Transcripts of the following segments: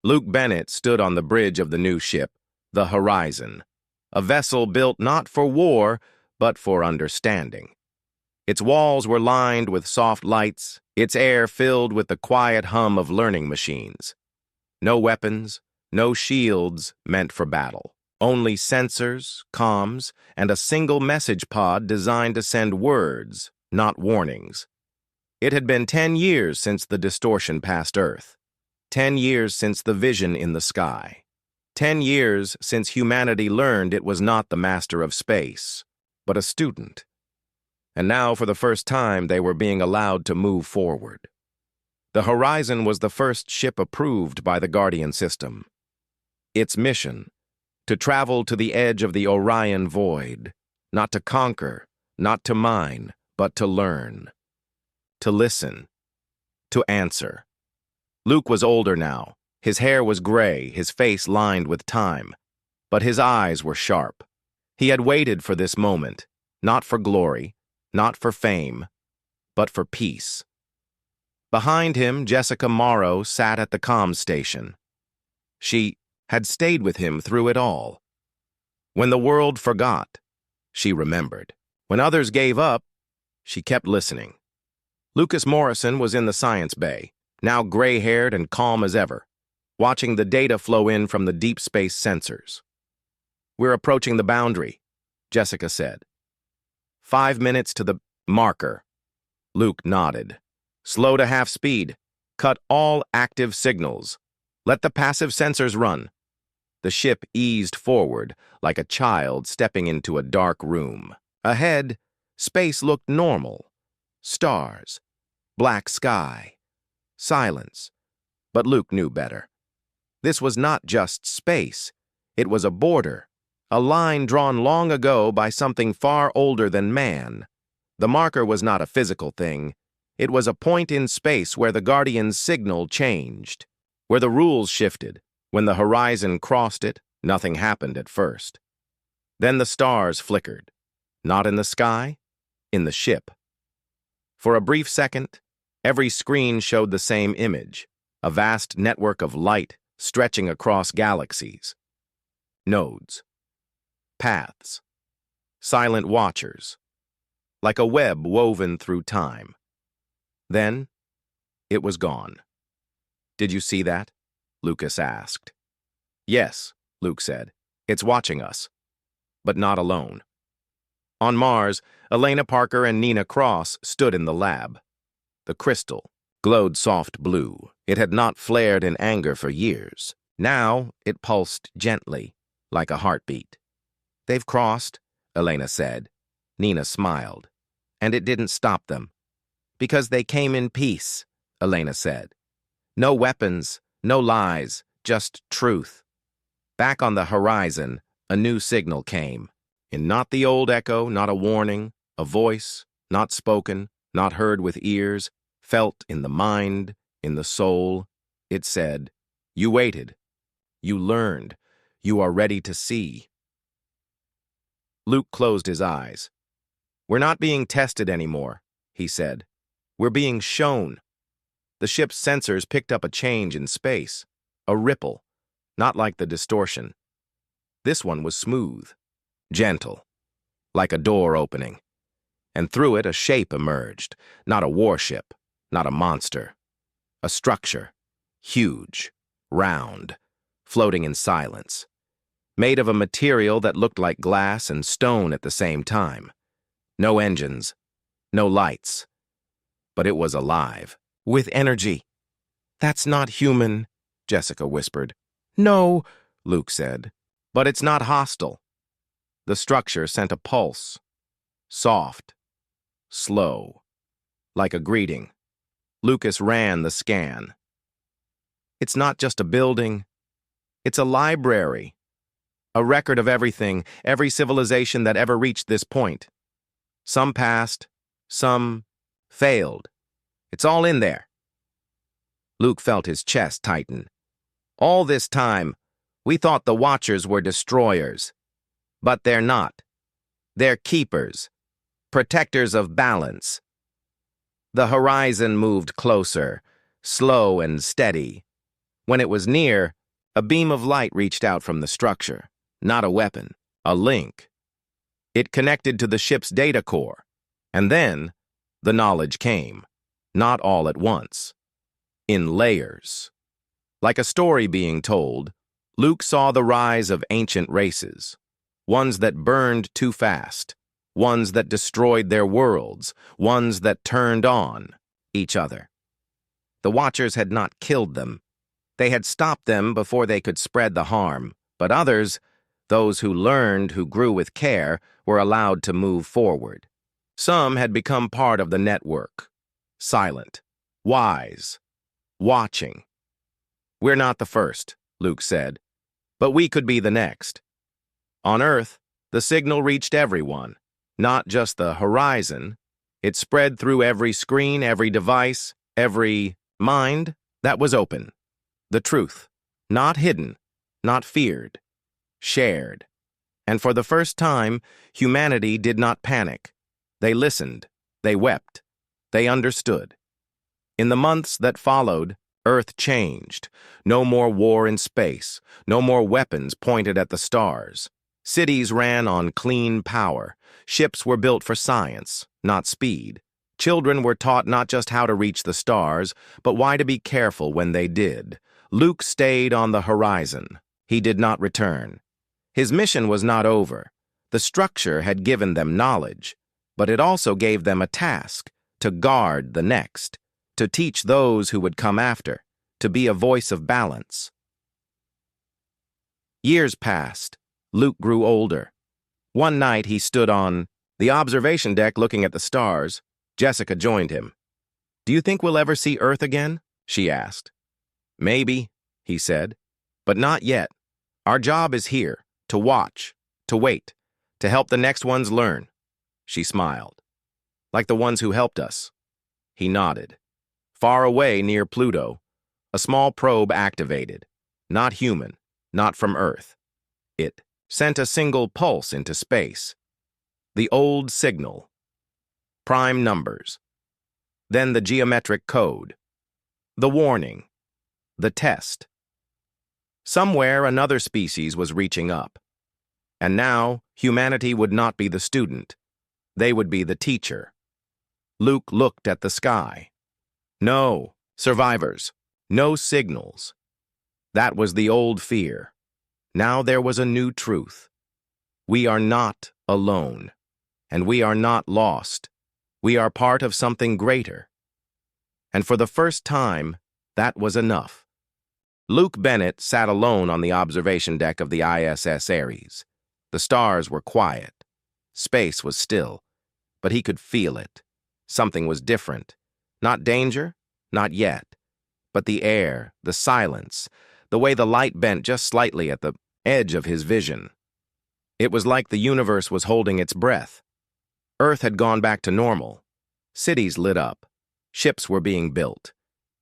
Luke Bennett stood on the bridge of the new ship, the Horizon, a vessel built not for war, but for understanding. Its walls were lined with soft lights, its air filled with the quiet hum of learning machines. No weapons, no shields meant for battle. Only sensors, comms, and a single message pod designed to send words, not warnings. It had been 10 years since the distortion passed Earth. 10 years since the vision in the sky. 10 years since humanity learned it was not the master of space, but a student. And now, for the first time, they were being allowed to move forward. The Horizon was the first ship approved by the Guardian system. Its mission, to travel to the edge of the Orion Void, not to conquer, not to mine, but to learn. To listen. To answer. Luke was older now. His hair was gray, his face lined with time. But his eyes were sharp. He had waited for this moment, not for glory, not for fame, but for peace. Behind him, Jessica Morrow sat at the comms station. She had stayed with him through it all. When the world forgot, she remembered. When others gave up, she kept listening. Lucas Morrison was in the science bay, now gray-haired and calm as ever, watching the data flow in from the deep space sensors. "We're approaching the boundary," Jessica said. 5 minutes to the marker. Luke nodded. "Slow to half speed. Cut all active signals. Let the passive sensors run." The ship eased forward, like a child stepping into a dark room. Ahead, space looked normal. Stars, black sky, silence. But Luke knew better. This was not just space. It was a border, a line drawn long ago by something far older than man. The marker was not a physical thing. It was a point in space where the Guardian's signal changed, where the rules shifted. When the Horizon crossed it, nothing happened at first. Then the stars flickered. Not in the sky, in the ship. For a brief second, every screen showed the same image, a vast network of light stretching across galaxies. Nodes. Paths. Silent watchers. Like a web woven through time. Then, it was gone. "Did you see that?" Lucas asked. "Yes," Luke said. "It's watching us." But not alone. On Mars, Elena Parker and Nina Cross stood in the lab. The crystal glowed soft blue. It had not flared in anger for years. Now it pulsed gently, like a heartbeat. "They've crossed," Elena said. Nina smiled. "And it didn't stop them." "Because they came in peace," Elena said. "No weapons, no lies, just truth." Back on the Horizon, a new signal came. In not the old echo, not a warning, a voice, not spoken, not heard with ears, felt in the mind, in the soul. It said, "You waited. You learned. You are ready to see." Luke closed his eyes. "We're not being tested anymore," he said. "We're being shown." The ship's sensors picked up a change in space, a ripple, not like the distortion. This one was smooth, gentle, like a door opening. And through it a shape emerged, not a warship, not a monster. A structure, huge, round, floating in silence, made of a material that looked like glass and stone at the same time. No engines, no lights. But it was alive. With energy. "That's not human," Jessica whispered. "No," Luke said. "But it's not hostile." The structure sent a pulse. Soft. Slow. Like a greeting. Lucas ran the scan. "It's not just a building. It's a library. A record of everything, every civilization that ever reached this point. Some passed. Some failed. It's all in there." Luke felt his chest tighten. "All this time, we thought the Watchers were destroyers. But they're not. They're keepers, protectors of balance." The Horizon moved closer, slow and steady. When it was near, a beam of light reached out from the structure. Not a weapon, a link. It connected to the ship's data core. And then, the knowledge came. Not all at once. In layers. Like a story being told, Luke saw the rise of ancient races. Ones that burned too fast. Ones that destroyed their worlds. Ones that turned on each other. The Watchers had not killed them. They had stopped them before they could spread the harm. But others, those who learned, who grew with care, were allowed to move forward. Some had become part of the network. Silent. Wise. Watching. "We're not the first," Luke said. "But we could be the next." On Earth, the signal reached everyone. Not just the horizon. It spread through every screen, every device, every mind that was open. The truth. Not hidden. Not feared. Shared. And for the first time, humanity did not panic. They listened. They wept. They understood. In the months that followed, Earth changed. No more war in space. No more weapons pointed at the stars. Cities ran on clean power. Ships were built for science, not speed. Children were taught not just how to reach the stars, but why to be careful when they did. Luke stayed on the horizon. He did not return. His mission was not over. The structure had given them knowledge, but it also gave them a task, to guard the next, to teach those who would come after, to be a voice of balance. Years passed. Luke grew older. One night he stood on the observation deck looking at the stars. Jessica joined him. "Do you think we'll ever see Earth again?" she asked. "Maybe," he said, "but not yet. Our job is here, to watch, to wait, to help the next ones learn." She smiled. "Like the ones who helped us." He nodded. Far away near Pluto, a small probe activated. Not human, not from Earth. It sent a single pulse into space. The old signal. Prime numbers. Then the geometric code. The warning. The test. Somewhere another species was reaching up. And now humanity would not be the student. They would be the teacher. Luke looked at the sky. No survivors. No signals. That was the old fear. Now there was a new truth. We are not alone. And we are not lost. We are part of something greater. And for the first time, that was enough. Luke Bennett sat alone on the observation deck of the ISS Ares. The stars were quiet. Space was still. But he could feel it. Something was different. Not danger, not yet. But the air, the silence, the way the light bent just slightly at the edge of his vision. It was like the universe was holding its breath. Earth had gone back to normal. Cities lit up. Ships were being built.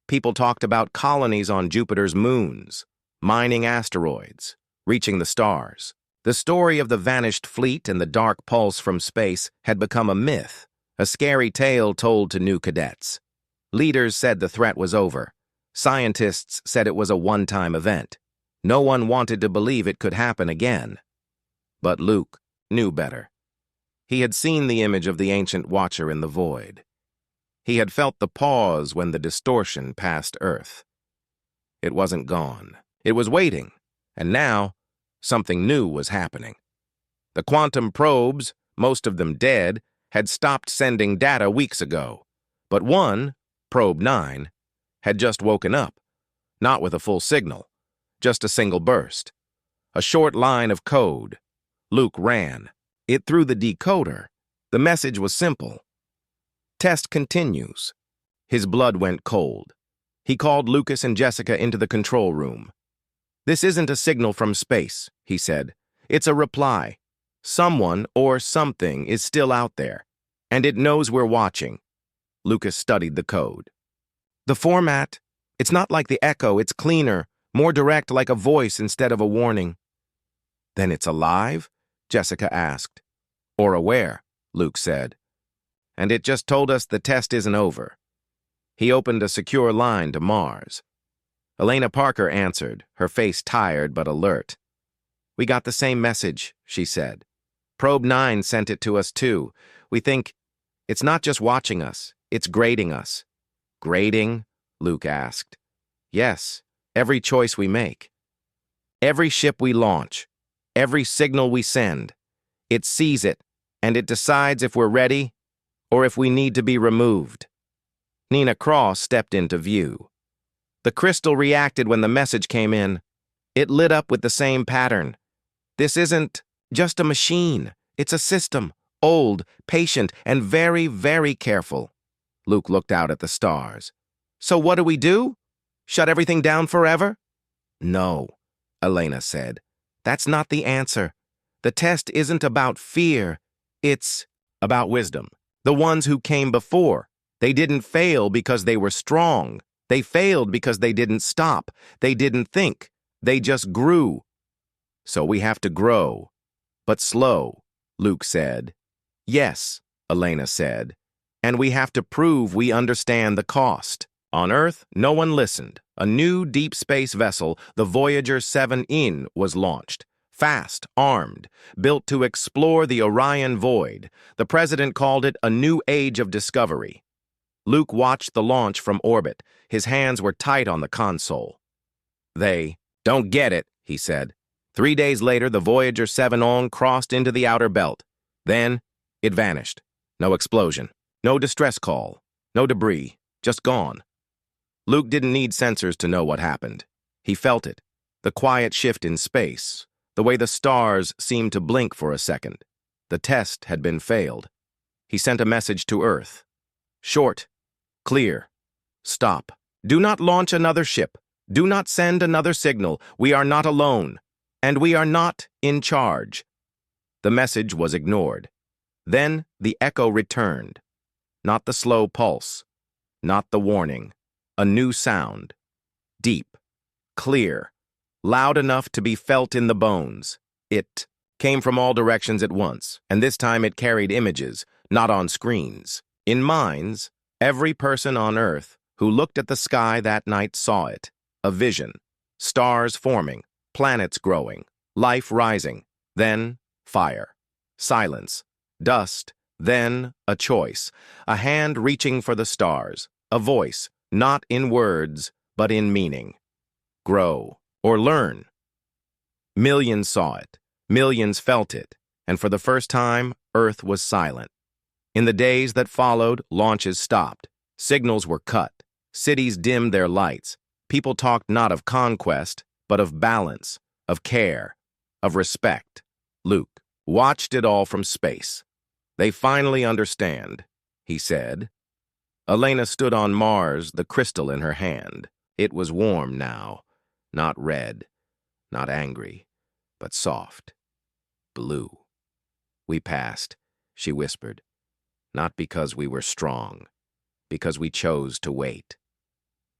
People talked about colonies on Jupiter's moons, mining asteroids, reaching the stars. The story of the vanished fleet and the dark pulse from space had become a myth, a scary tale told to new cadets. Leaders said the threat was over. Scientists said it was a one-time event. No one wanted to believe it could happen again. But Luke knew better. He had seen the image of the ancient watcher in the void. He had felt the pause when the distortion passed Earth. It wasn't gone. It was waiting, and now something new was happening. The quantum probes, most of them dead, had stopped sending data weeks ago. But one, Probe 9, had just woken up, not with a full signal, just a single burst. A short line of code. Luke ran. It threw the decoder. The message was simple. Test continues. His blood went cold. He called Lucas and Jessica into the control room. "This isn't a signal from space," he said. "It's a reply. Someone or something is still out there, and it knows we're watching." Lucas studied the code. "The format, it's not like the echo, it's cleaner, more direct, like a voice instead of a warning." "Then it's alive?" Jessica asked. "Or aware," Luke said. "And it just told us the test isn't over." He opened a secure line to Mars. Elena Parker answered, her face tired but alert. "We got the same message," she said. "Probe 9 sent it to us too. We think it's not just watching us, it's grading us." "Grading?" Luke asked. "Yes, every choice we make. Every ship we launch, every signal we send. It sees it, and it decides if we're ready or if we need to be removed." Nina Cross stepped into view. The crystal reacted when the message came in. It lit up with the same pattern. "This isn't just a machine. It's a system, old, patient, and very, very careful." Luke looked out at the stars. "So what do we do? Shut everything down forever?" "No," Elena said. "That's not the answer. The test isn't about fear. It's about wisdom. The ones who came before. They didn't fail because they were strong. They failed because they didn't stop. They didn't think. They just grew. So we have to grow. But slow," Luke said. "Yes," Elena said. "And we have to prove we understand the cost." On Earth, no one listened. A new deep space vessel, the Voyager 7-in, was launched. Fast, armed, built to explore the Orion void. The president called it a new age of discovery. Luke watched the launch from orbit. His hands were tight on the console. "They don't get it," he said. 3 days later, the Voyager 7-in crossed into the outer belt. Then, it vanished. No explosion. No distress call. No debris. Just gone. Luke didn't need sensors to know what happened. He felt it. The quiet shift in space. The way the stars seemed to blink for a second. The test had been failed. He sent a message to Earth. Short. Clear. Stop. Do not launch another ship. Do not send another signal. We are not alone. And we are not in charge. The message was ignored. Then the echo returned. Not the slow pulse. Not the warning. A new sound. Deep. Clear. Loud enough to be felt in the bones. It came from all directions at once, and this time it carried images, not on screens. In minds, every person on Earth who looked at the sky that night saw it. A vision. Stars forming, planets growing, life rising, then fire. Silence. Dust, then a choice. A hand reaching for the stars. A voice, not in words, but in meaning. Grow. Or learn. Millions saw it, millions felt it, and for the first time, Earth was silent. In the days that followed, launches stopped. Signals were cut. Cities dimmed their lights. People talked not of conquest, but of balance, of care, of respect. Luke watched it all from space. "They finally understand," he said. Elena stood on Mars, the crystal in her hand. It was warm now. Not red, not angry, but soft. Blue. "We passed," she whispered. "Not because we were strong, because we chose to wait."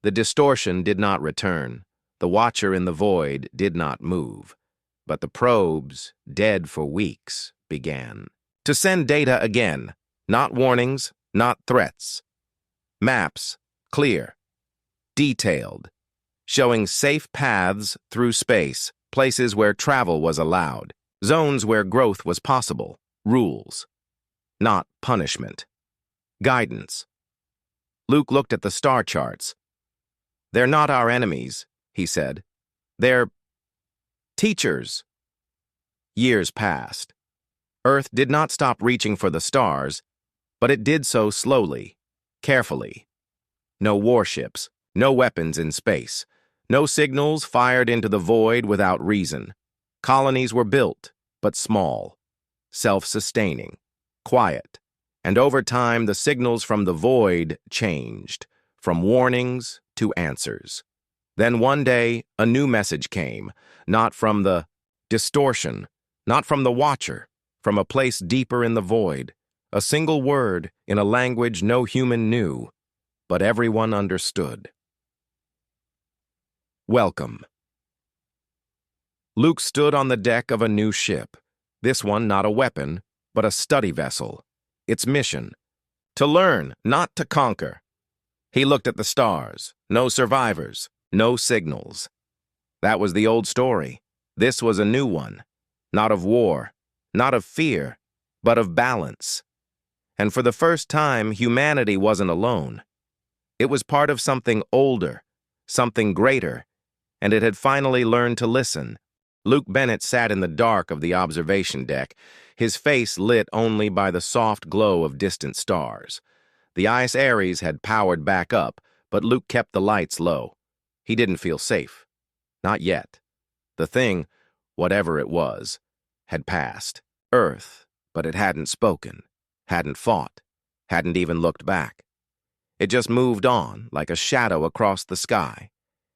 The distortion did not return. The watcher in the void did not move. But the probes, dead for weeks, began to send data again. Not warnings, not threats. Maps, clear, detailed, showing safe paths through space, places where travel was allowed, zones where growth was possible, rules, not punishment. Guidance. Luke looked at the star charts. "They're not our enemies," he said. "They're teachers." Years passed. Earth did not stop reaching for the stars, but it did so slowly, carefully. No warships, no weapons in space. No signals fired into the void without reason. Colonies were built, but small, self-sustaining, quiet, and over time the signals from the void changed, from warnings to answers. Then one day, a new message came, not from the distortion, not from the watcher, from a place deeper in the void, a single word in a language no human knew, but everyone understood. Welcome. Luke stood on the deck of a new ship. This one not a weapon, but a study vessel. Its mission, to learn, not to conquer. He looked at the stars. No survivors. No signals. That was the old story. This was a new one. Not of war, not of fear, but of balance. And for the first time, humanity wasn't alone. It was part of something older, something greater, and it had finally learned to listen. Luke Bennett sat in the dark of the observation deck, his face lit only by the soft glow of distant stars. The Ice Ares had powered back up, but Luke kept the lights low. He didn't feel safe. Not yet. The thing, whatever it was, had passed. Earth, but it hadn't spoken, hadn't fought, hadn't even looked back. It just moved on like a shadow across the sky,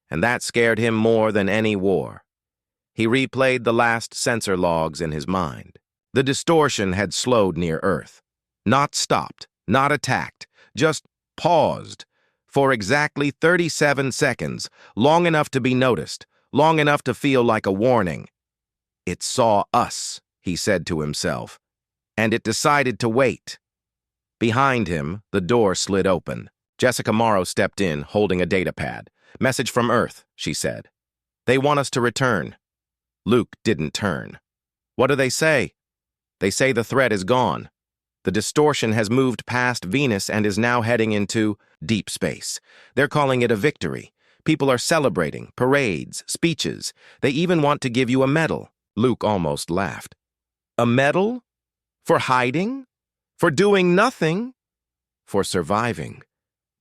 and that scared him more than any war. He replayed the last sensor logs in his mind. The distortion had slowed near Earth. Not stopped, not attacked, just paused for exactly 37 seconds, long enough to be noticed, long enough to feel like a warning. It saw us, he said to himself, and it decided to wait. Behind him, the door slid open. Jessica Morrow stepped in, holding a datapad. "Message from Earth," she said. "They want us to return." Luke didn't turn. "What do they say?" "They say the threat is gone. The distortion has moved past Venus and is now heading into deep space. They're calling it a victory. People are celebrating, parades, speeches. They even want to give you a medal." Luke almost laughed. "A medal? For hiding? For doing nothing?" "For surviving,"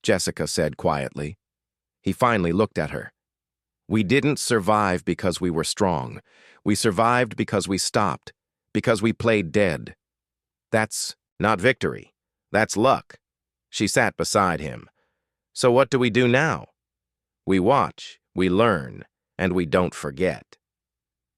Jessica said quietly. He finally looked at her. "We didn't survive because we were strong. We survived because we stopped, because we played dead. That's not victory. That's luck." She sat beside him. "So what do we do now?" "We watch, we learn, and we don't forget."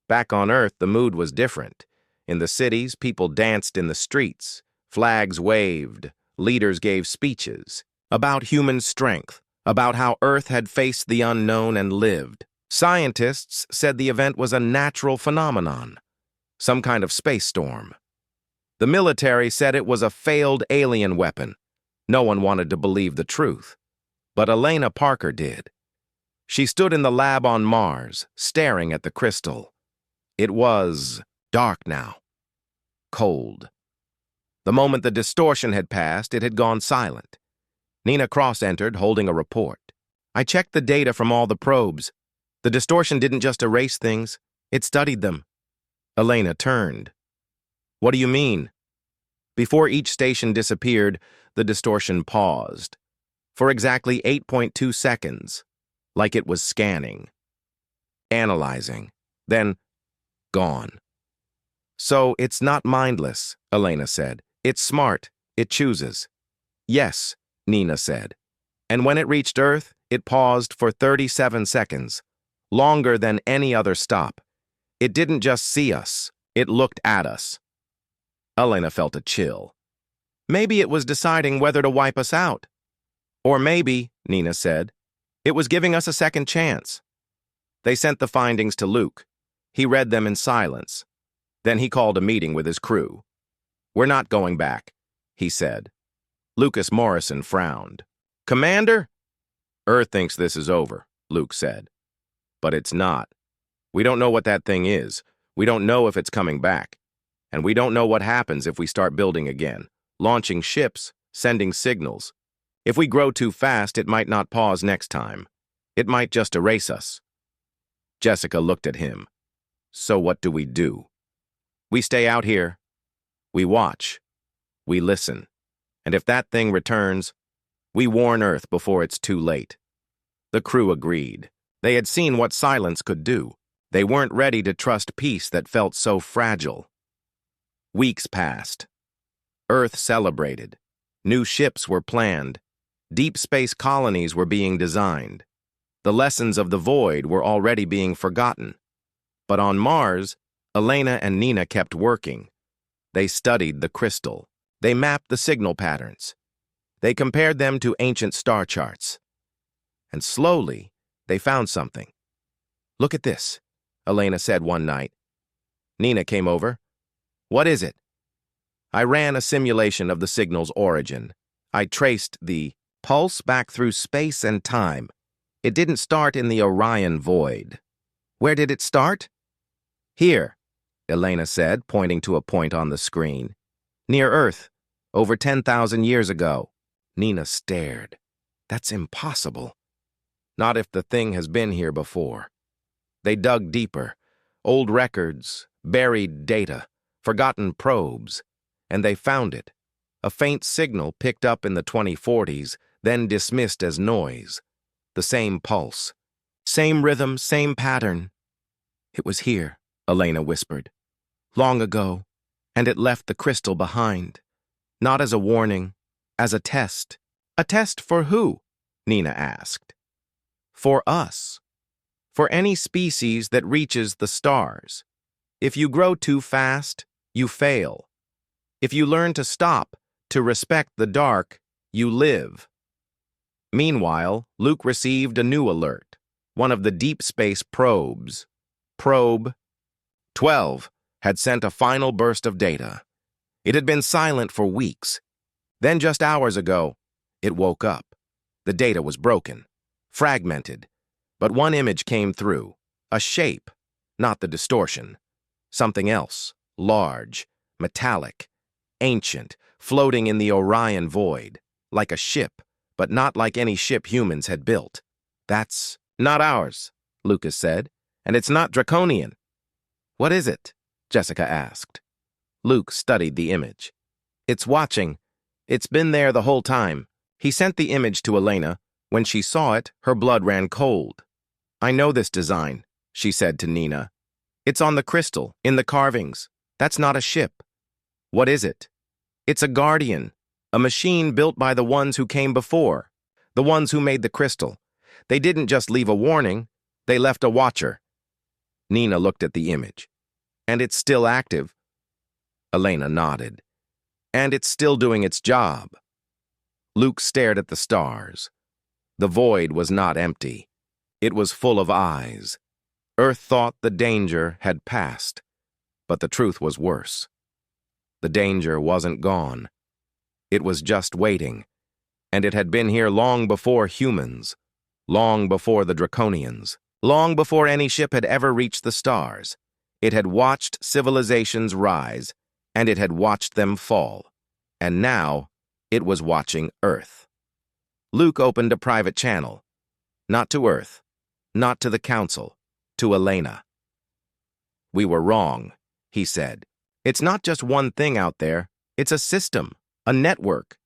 Back on Earth, the mood was different. In the cities, people danced in the streets. Flags waved. Leaders gave speeches about human strength, about how Earth had faced the unknown and lived. Scientists said the event was a natural phenomenon, some kind of space storm. The military said it was a failed alien weapon. No one wanted to believe the truth. But Elena Parker did. She stood in the lab on Mars, staring at the crystal. It was dark now. Cold. The moment the distortion had passed, it had gone silent. Nina Cross entered, holding a report. "I checked the data from all the probes. The distortion didn't just erase things, it studied them." Elena turned. "What do you mean?" Before each station disappeared, the distortion paused. For exactly 8.2 seconds, like it was scanning. Analyzing. Then, gone. "So it's not mindless," Elena said. "It's smart. It chooses." "Yes," Nina said. And when it reached Earth, it paused for 37 seconds, longer than any other stop. It didn't just see us, it looked at us. Elena felt a chill. Maybe it was deciding whether to wipe us out. Or maybe, Nina said, it was giving us a second chance. They sent the findings to Luke. He read them in silence. Then he called a meeting with his crew. "We're not going back," he said. Lucas Morrison frowned. "Commander?" "Earth thinks this is over," Luke said. "But it's not. We don't know what that thing is. We don't know if it's coming back. And we don't know what happens if we start building again, launching ships, sending signals. If we grow too fast, it might not pause next time. It might just erase us." Jessica looked at him. "So what do we do?" "We stay out here. We watch. We listen. And if that thing returns, we warn Earth before it's too late." The crew agreed. They had seen what silence could do. They weren't ready to trust peace that felt so fragile. Weeks passed. Earth celebrated. New ships were planned. Deep space colonies were being designed. The lessons of the void were already being forgotten. But on Mars, Elena and Nina kept working. They studied the crystal. They mapped the signal patterns. They compared them to ancient star charts. And slowly, they found something. "Look at this," Elena said one night. Nina came over. "What is it?" "I ran a simulation of the signal's origin. I traced the pulse back through space and time. It didn't start in the Orion void. Where did it start? Here, Elena said, pointing to a point on the screen. Near Earth, over 10,000 years ago. Nina stared. That's impossible. Not if the thing has been here before. They dug deeper. Old records, buried data, forgotten probes, and they found it. A faint signal picked up in the 2040s, then dismissed as noise. The same pulse. Same rhythm, same pattern. It was here, Elena whispered. Long ago, and it left the crystal behind. Not as a warning, as a test. A test for who? Nina asked. For us. For any species that reaches the stars. If you grow too fast, you fail. If you learn to stop, to respect the dark, you live. Meanwhile, Luke received a new alert, one of the deep space probes. Probe 12 had sent a final burst of data. It had been silent for weeks. Then just hours ago, it woke up. The data was broken, fragmented, but one image came through, a shape, not the distortion. Something else, large, metallic, ancient, floating in the Orion void, like a ship, but not like any ship humans had built. That's not ours, Lucas said, and it's not Draconian. What is it? Jessica asked. Luke studied the image. It's watching. It's been there the whole time. He sent the image to Elena. When she saw it, her blood ran cold. I know this design, she said to Nina. It's on the crystal, in the carvings. That's not a ship. What is it? It's a guardian, a machine built by the ones who came before, the ones who made the crystal. They didn't just leave a warning, they left a watcher. Nina looked at the image. And it's still active. Elena nodded. And it's still doing its job. Luke stared at the stars. The void was not empty. It was full of eyes. Earth thought the danger had passed, but the truth was worse. The danger wasn't gone. It was just waiting, and it had been here long before humans, long before the Draconians, long before any ship had ever reached the stars. It had watched civilizations rise, and it had watched them fall, and now it was watching Earth. Luke opened a private channel, not to Earth, not to the Council, to Elena. We were wrong, he said. It's not just one thing out there, it's a system, a network,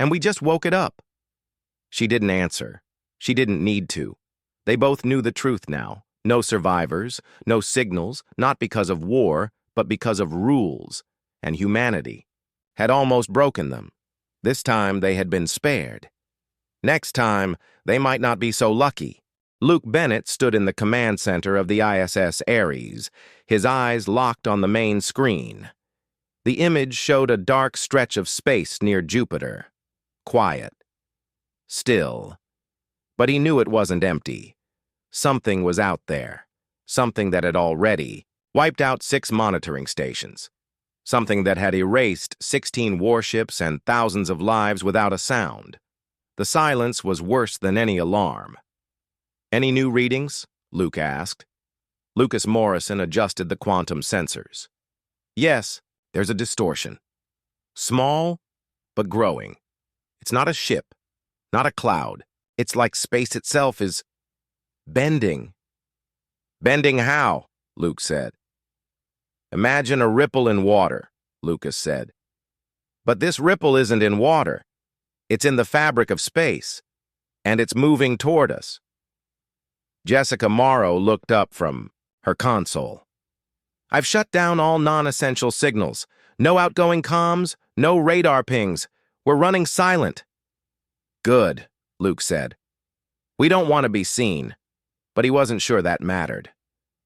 and we just woke it up. She didn't answer. She didn't need to. They both knew the truth now. No survivors, no signals, not because of war, but because of rules, and humanity had almost broken them. This time they had been spared. Next time, they might not be so lucky. Luke Bennett stood in the command center of the ISS Ares, his eyes locked on the main screen. The image showed a dark stretch of space near Jupiter. Quiet. Still. But he knew it wasn't empty. Something was out there. Something that had already wiped out 6 monitoring stations. Something that had erased 16 warships and thousands of lives without a sound. The silence was worse than any alarm. Any new readings? Luke asked. Lucas Morrison adjusted the quantum sensors. Yes, there's a distortion. Small, but growing. It's not a ship, not a cloud. It's like space itself is bending. Bending how? Luke said. Imagine a ripple in water, Lucas said. But this ripple isn't in water. It's in the fabric of space, and it's moving toward us. Jessica Morrow looked up from her console. I've shut down all non-essential signals. No outgoing comms, no radar pings. We're running silent. Good, Luke said. We don't want to be seen. But he wasn't sure that mattered.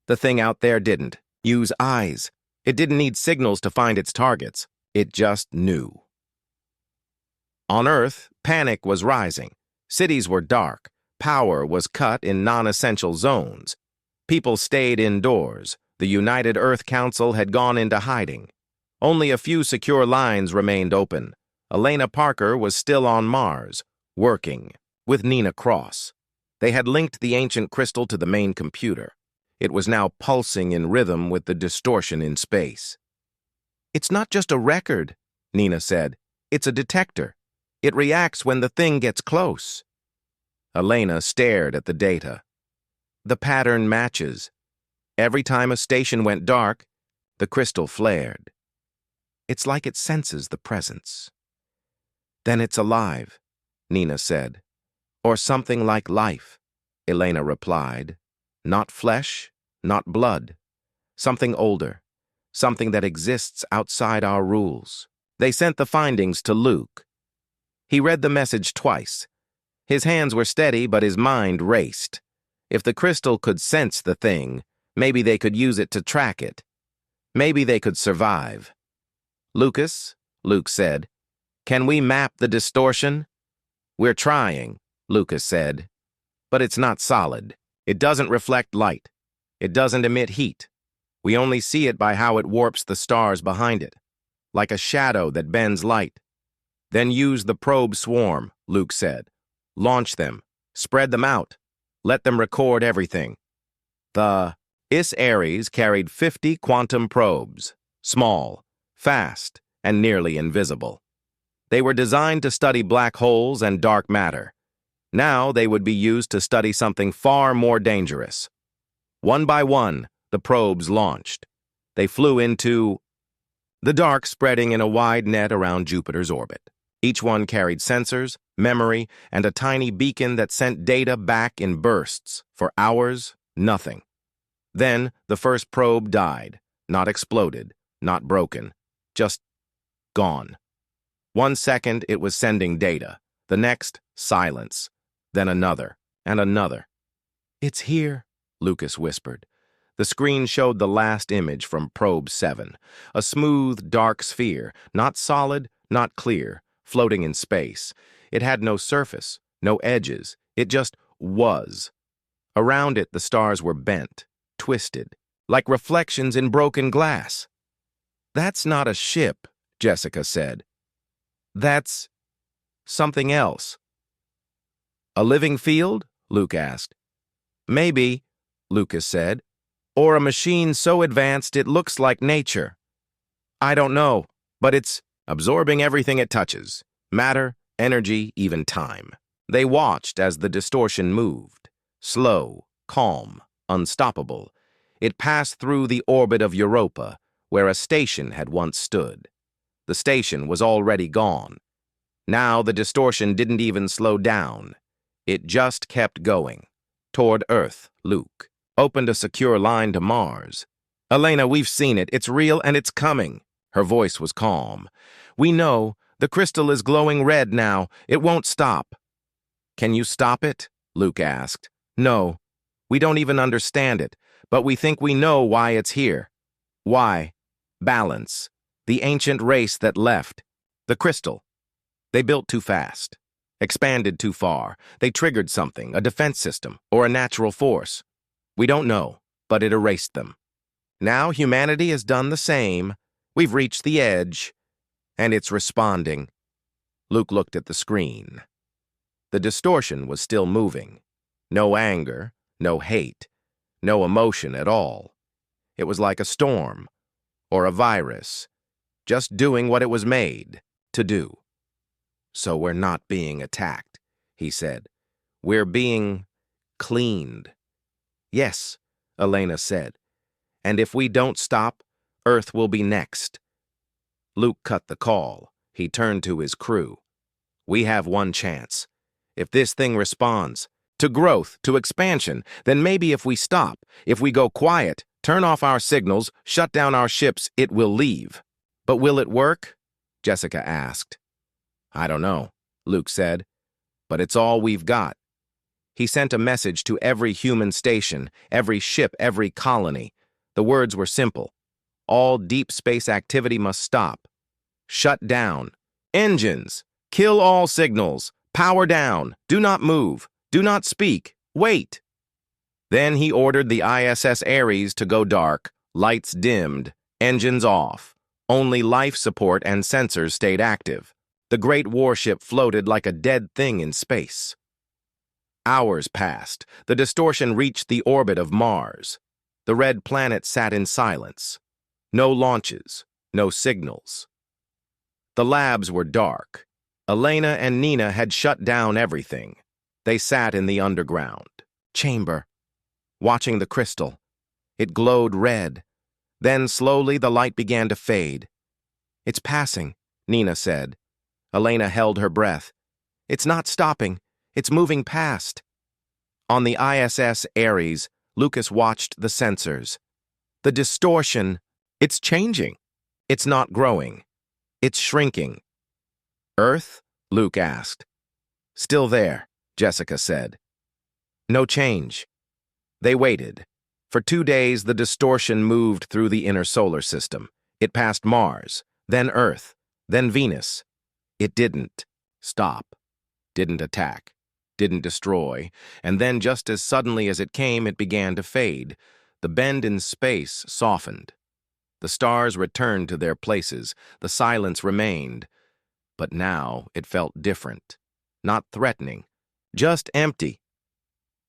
The thing out there didn't use eyes. It didn't need signals to find its targets. It just knew. On Earth, panic was rising. Cities were dark. Power was cut in non-essential zones. People stayed indoors. The United Earth Council had gone into hiding. Only a few secure lines remained open. Elena Parker was still on Mars, working, with Nina Cross. They had linked the ancient crystal to the main computer. It was now pulsing in rhythm with the distortion in space. "It's not just a record," Nina said. "It's a detector. It reacts when the thing gets close." Elena stared at the data. The pattern matches. Every time a station went dark, the crystal flared. "It's like it senses the presence." "Then it's alive," Nina said. "Or something like life," Elena replied. "Not flesh, not blood. Something older. Something that exists outside our rules." They sent the findings to Luke. He read the message twice. His hands were steady, but his mind raced. If the crystal could sense the thing, maybe they could use it to track it. Maybe they could survive. "Lucas," Luke said, "can we map the distortion?" "We're trying," Lucas said. "But it's not solid. It doesn't reflect light. It doesn't emit heat. We only see it by how it warps the stars behind it, like a shadow that bends light." "Then use the probe swarm," Luke said. "Launch them. Spread them out. Let them record everything." The Ares carried 50 quantum probes, small, fast, and nearly invisible. They were designed to study black holes and dark matter. Now they would be used to study something far more dangerous. One by one, the probes launched. They flew into the dark, spreading in a wide net around Jupiter's orbit. Each one carried sensors, memory, and a tiny beacon that sent data back in bursts. For hours, nothing. Then the first probe died, not exploded, not broken, just gone. 1 second it was sending data, the next, silence, then another, and another. "It's here," Lucas whispered. The screen showed the last image from Probe 7, a smooth, dark sphere, not solid, not clear, floating in space. It had no surface, no edges. It just was. Around it, the stars were bent, twisted, like reflections in broken glass. "That's not a ship," Jessica said. "That's something else." "A living field?" Luke asked. "Maybe," Lucas said. "Or a machine so advanced it looks like nature. I don't know, but it's absorbing everything it touches. Matter, energy, even time." They watched as the distortion moved. Slow, calm, unstoppable. It passed through the orbit of Europa, where a station had once stood. The station was already gone. Now the distortion didn't even slow down. It just kept going. Toward Earth, Luke opened a secure line to Mars. "Elena, we've seen it. It's real and it's coming." Her voice was calm. "We know. The crystal is glowing red now. It won't stop." "Can you stop it?" Luke asked. "No. We don't even understand it, but we think we know why it's here." "Why?" "Balance. The ancient race that left. The crystal. They built too fast. Expanded too far. They triggered something, a defense system, or a natural force. We don't know, but it erased them. Now humanity has done the same. We've reached the edge, and it's responding." Luke looked at the screen. The distortion was still moving. No anger, no hate, no emotion at all. It was like a storm, or a virus, just doing what it was made to do. "So we're not being attacked," he said. "We're being cleaned." "Yes," Elena said. "And if we don't stop, Earth will be next." Luke cut the call. He turned to his crew. "We have one chance. If this thing responds to growth, to expansion, then maybe if we stop, if we go quiet, turn off our signals, shut down our ships, it will leave." "But will it work?" Jessica asked. "I don't know," Luke said. "But it's all we've got." He sent a message to every human station, every ship, every colony. The words were simple. All deep space activity must stop. Shut down. Engines. Kill all signals. Power down. Do not move. Do not speak. Wait. Then he ordered the ISS Ares to go dark, lights dimmed, engines off. Only life support and sensors stayed active. The great warship floated like a dead thing in space. Hours passed. The distortion reached the orbit of Mars. The red planet sat in silence. No launches, no signals. The labs were dark. Elena and Nina had shut down everything. They sat in the underground chamber, watching the crystal. It glowed red. Then slowly the light began to fade. "It's passing," Nina said. Elena held her breath. "It's not stopping. It's moving past." On the ISS Ares, Lucas watched the sensors. The distortion, it's changing. It's not growing. It's shrinking. "Earth?" Luke asked. "Still there," Jessica said. "No change." They waited. For 2 days, the distortion moved through the inner solar system. It passed Mars, then Earth, then Venus. It didn't stop, didn't attack, didn't destroy, and then just as suddenly as it came, it began to fade. The bend in space softened. The stars returned to their places. The silence remained. But now it felt different. Not threatening, just empty.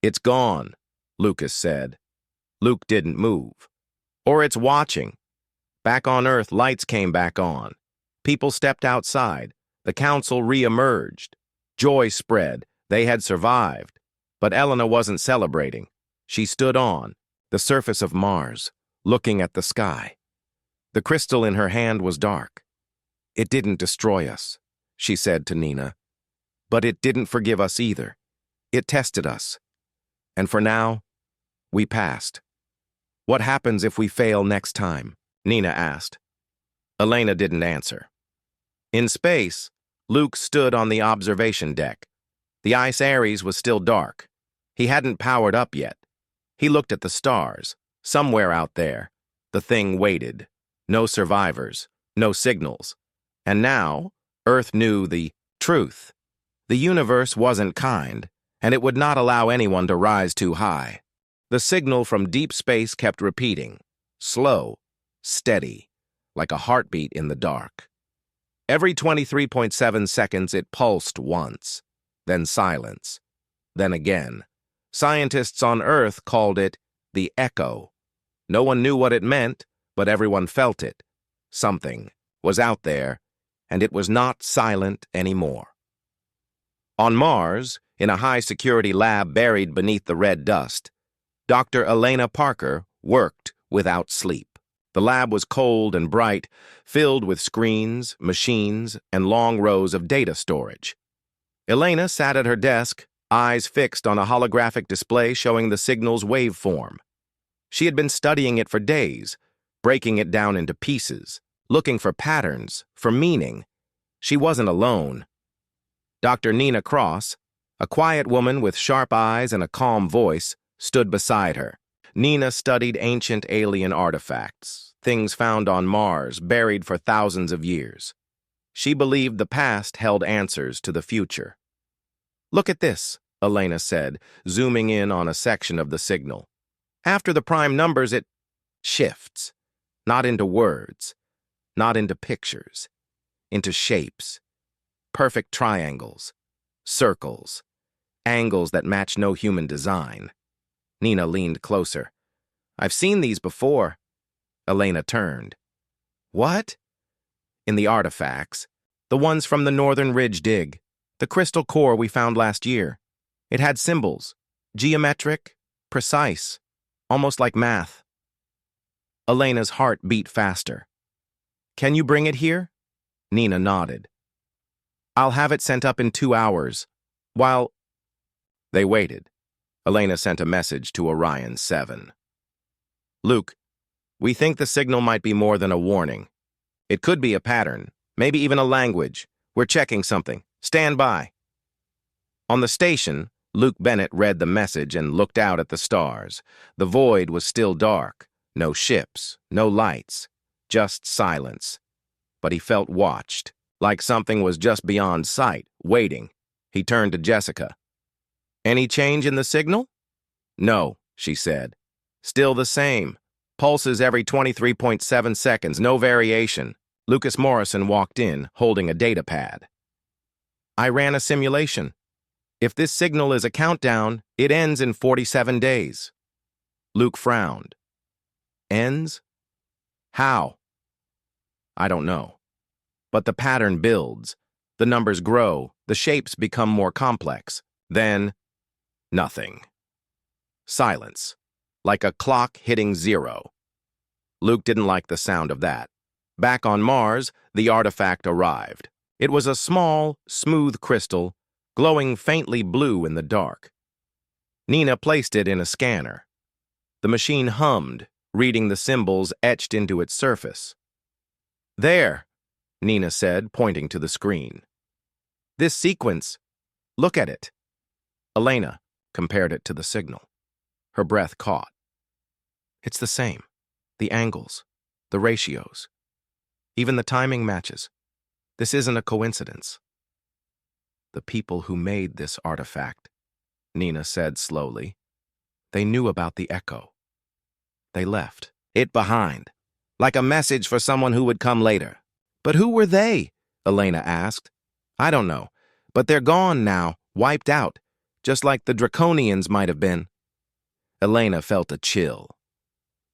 "It's gone," Lucas said. Luke didn't move. "Or it's watching." Back on Earth, lights came back on. People stepped outside. The council re-emerged. Joy spread. They had survived. But Elena wasn't celebrating. She stood on the surface of Mars, looking at the sky. The crystal in her hand was dark. "It didn't destroy us," she said to Nina. "But it didn't forgive us either. It tested us. And for now, we passed." "What happens if we fail next time?" Nina asked. Elena didn't answer. In space, Luke stood on the observation deck. The ice Ares was still dark. He hadn't powered up yet. He looked at the stars. Somewhere out there, the thing waited. No survivors, no signals. And now, Earth knew the truth. The universe wasn't kind, and it would not allow anyone to rise too high. The signal from deep space kept repeating, slow, steady, like a heartbeat in the dark. Every 23.7 seconds it pulsed once, then silence, then again. Scientists on Earth called it the echo. No one knew what it meant, but everyone felt it. Something was out there, and it was not silent anymore. On Mars, in a high-security lab buried beneath the red dust, Dr. Elena Parker worked without sleep. The lab was cold and bright, filled with screens, machines, and long rows of data storage. Elena sat at her desk, eyes fixed on a holographic display showing the signal's waveform. She had been studying it for days, breaking it down into pieces, looking for patterns, for meaning. She wasn't alone. Dr. Nina Cross, a quiet woman with sharp eyes and a calm voice, stood beside her. Nina studied ancient alien artifacts, things found on Mars, buried for thousands of years. She believed the past held answers to the future. "Look at this," Elena said, zooming in on a section of the signal. "After the prime numbers, it shifts. Not into words, not into pictures, into shapes. Perfect triangles, circles, angles that match no human design." Nina leaned closer. "I've seen these before." Elena turned. "What?" "In the artifacts. The ones from the Northern Ridge dig. The crystal core we found last year. It had symbols. Geometric, precise, almost like math." Elena's heart beat faster. "Can you bring it here?" Nina nodded. "I'll have it sent up in 2 hours. While..." They waited. Elena sent a message to Orion 7. "Luke, we think the signal might be more than a warning. It could be a pattern, maybe even a language. We're checking something. Stand by." On the station, Luke Bennett read the message and looked out at the stars. The void was still dark. No ships, no lights, just silence. But he felt watched, like something was just beyond sight, waiting. He turned to Jessica. "Any change in the signal?" "No," she said. "Still the same. Pulses every 23.7 seconds, no variation." Lucas Morrison walked in, holding a data pad. "I ran a simulation." If this signal is a countdown, it ends in 47 days. Luke frowned. Ends? How? I don't know. But the pattern builds. The numbers grow. The shapes become more complex. Then, nothing. Silence. Like a clock hitting zero. Luke didn't like the sound of that. Back on Mars, the artifact arrived. It was a small, smooth crystal, glowing faintly blue in the dark. Nina placed it in a scanner. The machine hummed, reading the symbols etched into its surface. There, Nina said, pointing to the screen. This sequence, look at it. Elena compared it to the signal. Her breath caught. It's the same. The angles, the ratios, even the timing matches. This isn't a coincidence. The people who made this artifact, Nina said slowly, they knew about the echo. They left it behind, like a message for someone who would come later. But who were they? Elena asked. I don't know, but they're gone now, wiped out, just like the Draconians might have been. Elena felt a chill.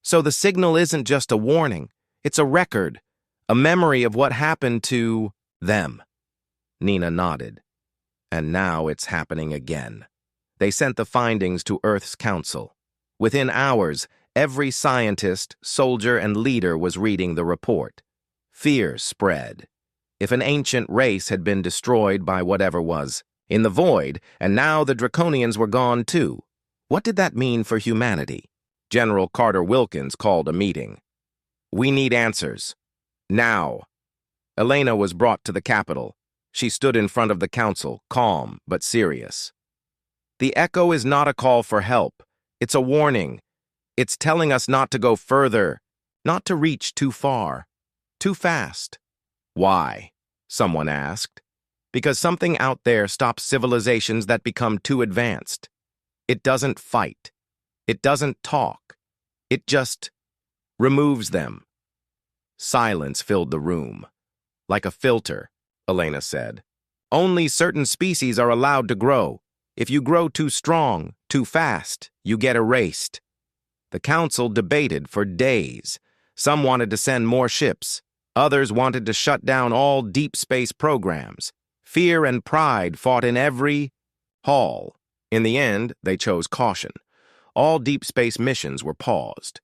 So the signal isn't just a warning, it's a record, a memory of what happened to them. Nina nodded. And now it's happening again. They sent the findings to Earth's Council. Within hours, every scientist, soldier, and leader was reading the report. Fear spread. If an ancient race had been destroyed by whatever was in the void, and now the Draconians were gone too, what did that mean for humanity? General Carter Wilkins called a meeting. We need answers. Now. Elena was brought to the Capitol. She stood in front of the council, calm but serious. The echo is not a call for help. It's a warning. It's telling us not to go further, not to reach too far, too fast. Why? Someone asked. Because something out there stops civilizations that become too advanced. It doesn't fight. It doesn't talk. It just removes them. Silence filled the room. Like a filter, Elena said. Only certain species are allowed to grow. If you grow too strong, too fast, you get erased. The council debated for days. Some wanted to send more ships. Others wanted to shut down all deep space programs. Fear and pride fought in every hall. In the end, they chose caution. All deep space missions were paused.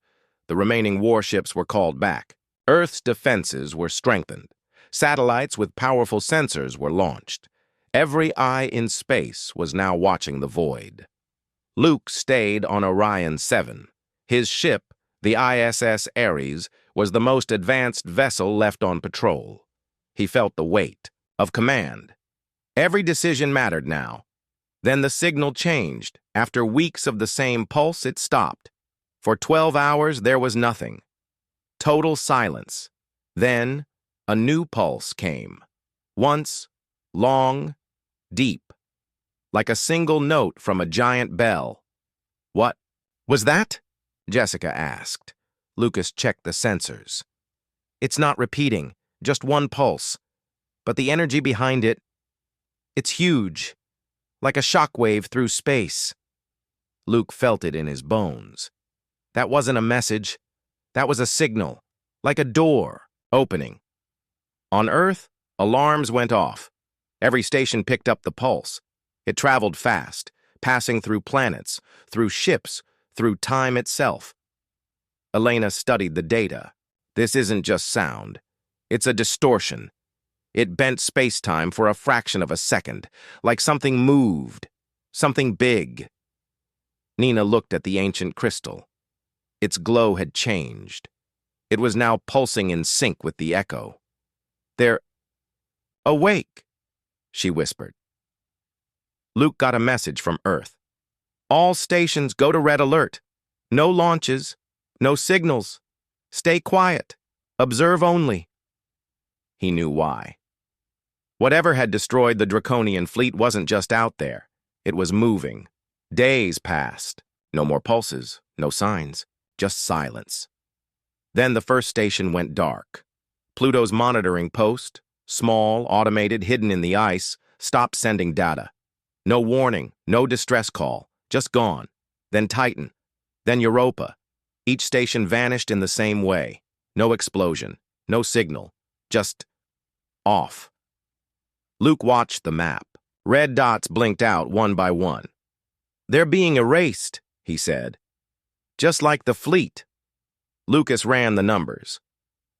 The remaining warships were called back. Earth's defenses were strengthened. Satellites with powerful sensors were launched. Every eye in space was now watching the void. Luke stayed on Orion 7. His ship, the ISS Ares, was the most advanced vessel left on patrol. He felt the weight of command. Every decision mattered now. Then the signal changed. After weeks of the same pulse, it stopped. For 12 hours, there was nothing. Total silence. Then, a new pulse came. Once, long, deep, like a single note from a giant bell. What was that? Jessica asked. Lucas checked the sensors. It's not repeating, just one pulse. But the energy behind it, it's huge, like a shockwave through space. Luke felt it in his bones. That wasn't a message. That was a signal, like a door opening. On Earth, alarms went off. Every station picked up the pulse. It traveled fast, passing through planets, through ships, through time itself. Elena studied the data. This isn't just sound. It's a distortion. It bent space-time for a fraction of a second, like something moved, something big. Nina looked at the ancient crystal. Its glow had changed. It was now pulsing in sync with the echo. They're awake, she whispered. Luke got a message from Earth. All stations go to red alert. No launches, no signals. Stay quiet. Observe only. He knew why. Whatever had destroyed the Draconian fleet wasn't just out there. It was moving. Days passed. No more pulses, no signs, just silence. Then the first station went dark. Pluto's monitoring post, small, automated, hidden in the ice, stopped sending data. No warning, no distress call, just gone. Then Titan, then Europa. Each station vanished in the same way. No explosion, no signal, just off. Luke watched the map. Red dots blinked out one by one. "They're being erased," he said. "Just like the fleet." Lucas ran the numbers.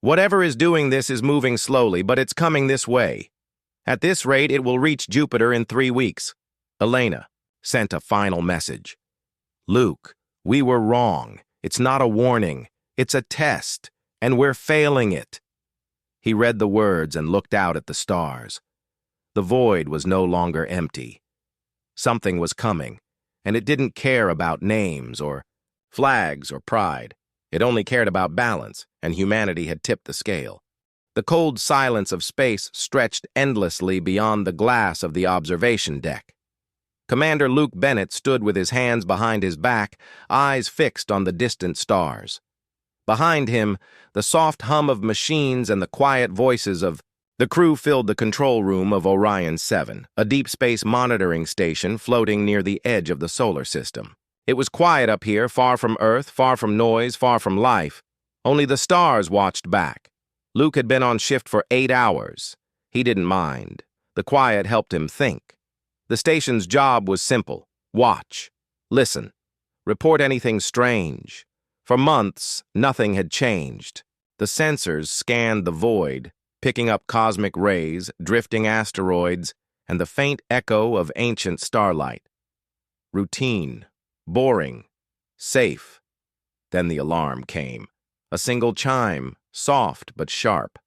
"Whatever is doing this is moving slowly, but it's coming this way. At this rate, it will reach Jupiter in 3 weeks. Elena sent a final message. "Luke, we were wrong. It's not a warning. It's a test, and we're failing it." He read the words and looked out at the stars. The void was no longer empty. Something was coming, and it didn't care about names or flags or pride. It only cared about balance, and humanity had tipped the scale. The cold silence of space stretched endlessly beyond the glass of the observation deck. Commander Luke Bennett stood with his hands behind his back, eyes fixed on the distant stars. Behind him, the soft hum of machines and the quiet voices of the crew filled the control room of Orion 7, a deep space monitoring station floating near the edge of the solar system. It was quiet up here, far from Earth, far from noise, far from life. Only the stars watched back. Luke had been on shift for 8 hours. He didn't mind. The quiet helped him think. The station's job was simple. Watch. Listen. Report anything strange. For months, nothing had changed. The sensors scanned the void, picking up cosmic rays, drifting asteroids, and the faint echo of ancient starlight. Routine. Boring. Safe. Then the alarm came. A single chime, soft but sharp.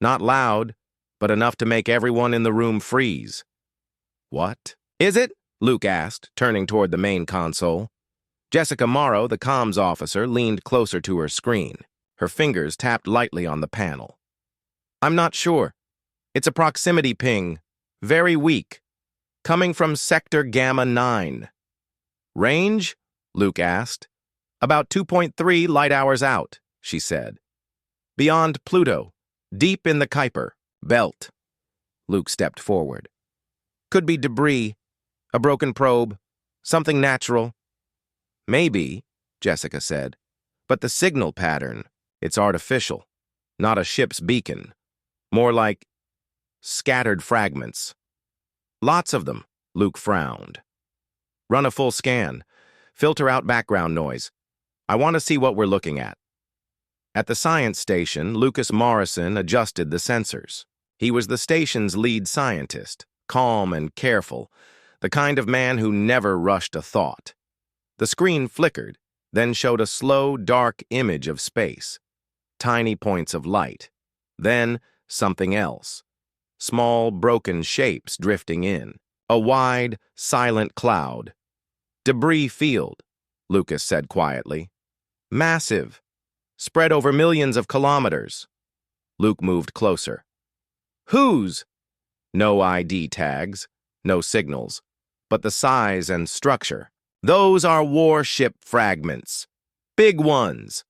Not loud, but enough to make everyone in the room freeze. "What is it?" Luke asked, turning toward the main console. Jessica Morrow, the comms officer, leaned closer to her screen. Her fingers tapped lightly on the panel. "I'm not sure. It's a proximity ping. Very weak. Coming from Sector Gamma 9. "Range?" Luke asked. "About 2.3 light hours out," she said. "Beyond Pluto. Deep in the Kuiper belt." Luke stepped forward. "Could be debris. A broken probe. Something natural." "Maybe," Jessica said. "But the signal pattern, it's artificial. Not a ship's beacon. More like scattered fragments." "Lots of them," Luke frowned. "Run a full scan. Filter out background noise. I want to see what we're looking at." At the science station, Lucas Morrison adjusted the sensors. He was the station's lead scientist, calm and careful, the kind of man who never rushed a thought. The screen flickered, then showed a slow, dark image of space. Tiny points of light. Then something else. Small, broken shapes drifting in. A wide, silent cloud. "Debris field," Lucas said quietly. "Massive. Spread over millions of kilometers." Luke moved closer. "Whose?" No ID tags, no signals, but the size and structure. "Those are warship fragments. Big ones."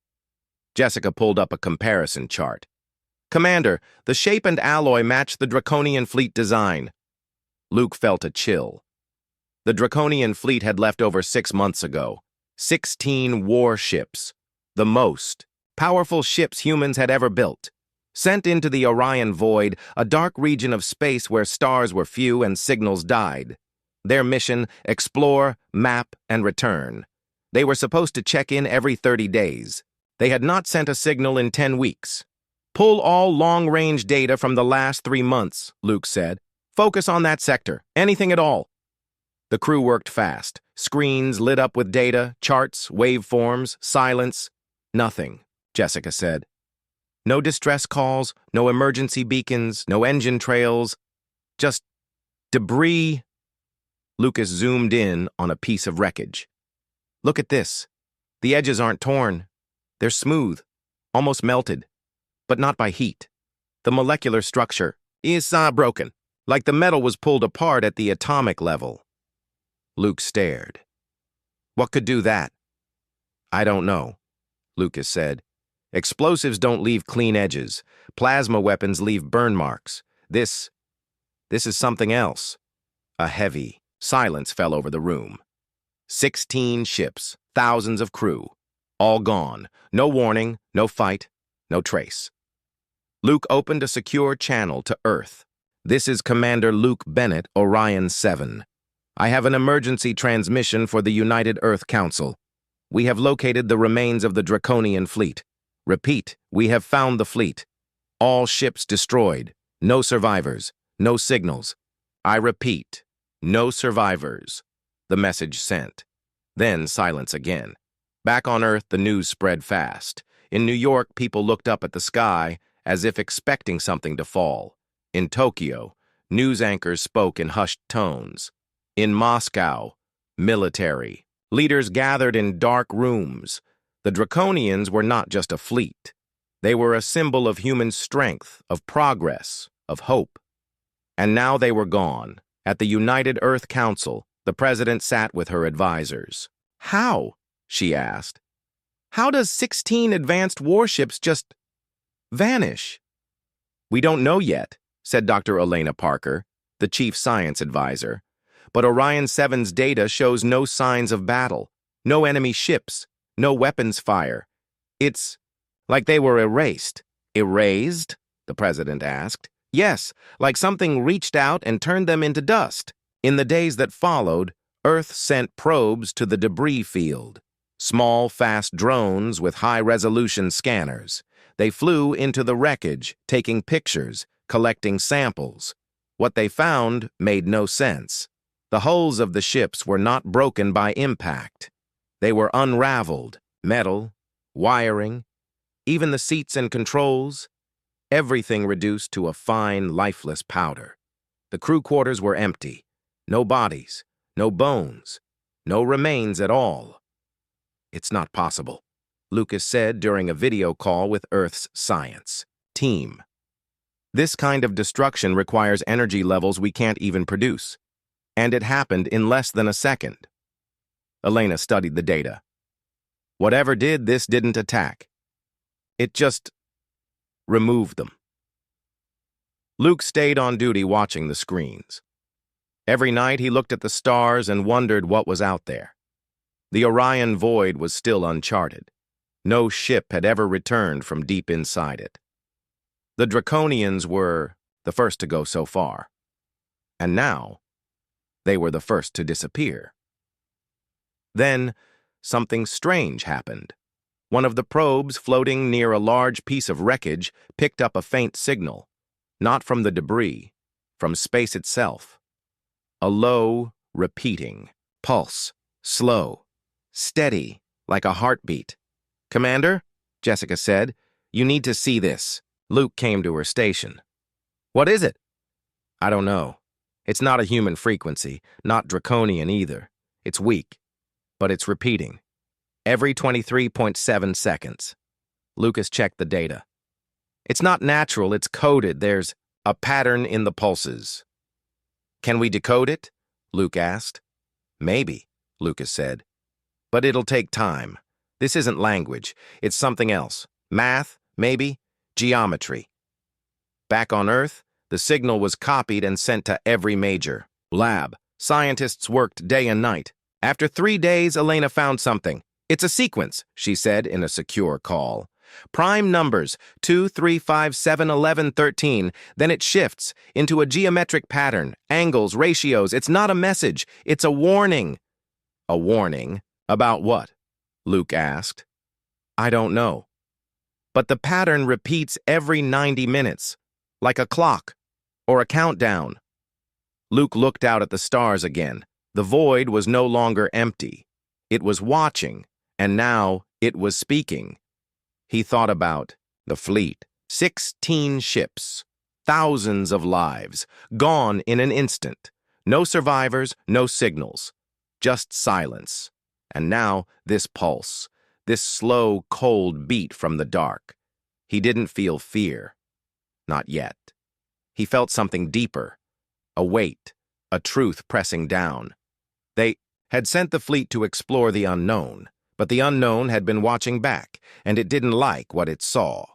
Jessica pulled up a comparison chart. "Commander, the shape and alloy match the Draconian fleet design." Luke felt a chill. The Draconian fleet had left over 6 months ago. 16 warships. The most powerful ships humans had ever built. Sent into the Orion void, a dark region of space where stars were few and signals died. Their mission, explore, map, and return. They were supposed to check in every 30 days. They had not sent a signal in 10 weeks. "Pull all long-range data from the last 3 months," Luke said. "Focus on that sector, anything at all." The crew worked fast. Screens lit up with data, charts, waveforms, silence. "Nothing," Jessica said. "No distress calls, no emergency beacons, no engine trails. Just debris." Lucas zoomed in on a piece of wreckage. "Look at this. The edges aren't torn. They're smooth, almost melted, but not by heat. The molecular structure is broken, like the metal was pulled apart at the atomic level." Luke stared. "What could do that?" "I don't know," Lucas said. "Explosives don't leave clean edges. Plasma weapons leave burn marks. This is something else. A heavy, Silence fell over the room. 16 ships, thousands of crew, all gone. No warning, no fight, no trace. Luke opened a secure channel to Earth. "This is Commander Luke Bennett, Orion 7. I have an emergency transmission for the United Earth Council. We have located the remains of the Draconian fleet. Repeat, we have found the fleet. All ships destroyed. No survivors. No signals. I repeat, no survivors." The message sent. Then silence again. Back on Earth, the news spread fast. In New York, people looked up at the sky as if expecting something to fall. In Tokyo, news anchors spoke in hushed tones. In Moscow, military. Leaders gathered in dark rooms. The Draconians were not just a fleet. They were a symbol of human strength, of progress, of hope. And now they were gone. At the United Earth Council, the president sat with her advisors. "How?" she asked. "How does 16 advanced warships just vanish?" "We don't know yet," said Dr. Elena Parker, the chief science advisor. "But Orion 7's data shows no signs of battle, no enemy ships, no weapons fire. It's like they were erased." "Erased?" the president asked. "Yes, like something reached out and turned them into dust." In the days that followed, Earth sent probes to the debris field. Small, fast drones with high-resolution scanners. They flew into the wreckage, taking pictures, collecting samples. What they found made no sense. The hulls of the ships were not broken by impact. They were unraveled, metal, wiring, even the seats and controls, everything reduced to a fine, lifeless powder. The crew quarters were empty. No bodies, no bones, no remains at all. "It's not possible," Lucas said during a video call with Earth's science team. "This kind of destruction requires energy levels we can't even produce. And it happened in less than a second." Elena studied the data. "Whatever did this didn't attack. It just removed them." Luke stayed on duty watching the screens. Every night he looked at the stars and wondered what was out there. The Orion void was still uncharted. No ship had ever returned from deep inside it. The Draconians were the first to go so far. And now, they were the first to disappear. Then, something strange happened. One of the probes floating near a large piece of wreckage picked up a faint signal, not from the debris, from space itself. A low, repeating pulse, slow, steady, like a heartbeat. "Commander," Jessica said, "you need to see this." Luke came to her station. "What is it?" "I don't know. It's not a human frequency, not Draconian either. It's weak, but it's repeating. Every 23.7 seconds. Lucas checked the data. "It's not natural, it's coded. There's a pattern in the pulses." "Can we decode it?" Luke asked. "Maybe," Lucas said. "But it'll take time. This isn't language. It's something else. Math, maybe. Geometry." Back on Earth, the signal was copied and sent to every major lab. Scientists worked day and night. After 3 days, Elena found something. "It's a sequence," she said in a secure call. "Prime numbers, 2, 3, 5, 7, 11, 13. Then it shifts into a geometric pattern, angles, ratios. It's not a message. It's a warning." "A warning? About what?" Luke asked. "I don't know. But the pattern repeats every 90 minutes, like a clock or a countdown." Luke looked out at the stars again. The void was no longer empty. It was watching, and now it was speaking. He thought about the fleet. 16 ships, thousands of lives, gone in an instant. No survivors, no signals, just silence. And now this pulse, this slow, cold beat from the dark. He didn't feel fear. Not yet. He felt something deeper, a weight, a truth pressing down. They had sent the fleet to explore the unknown, but the unknown had been watching back, and it didn't like what it saw.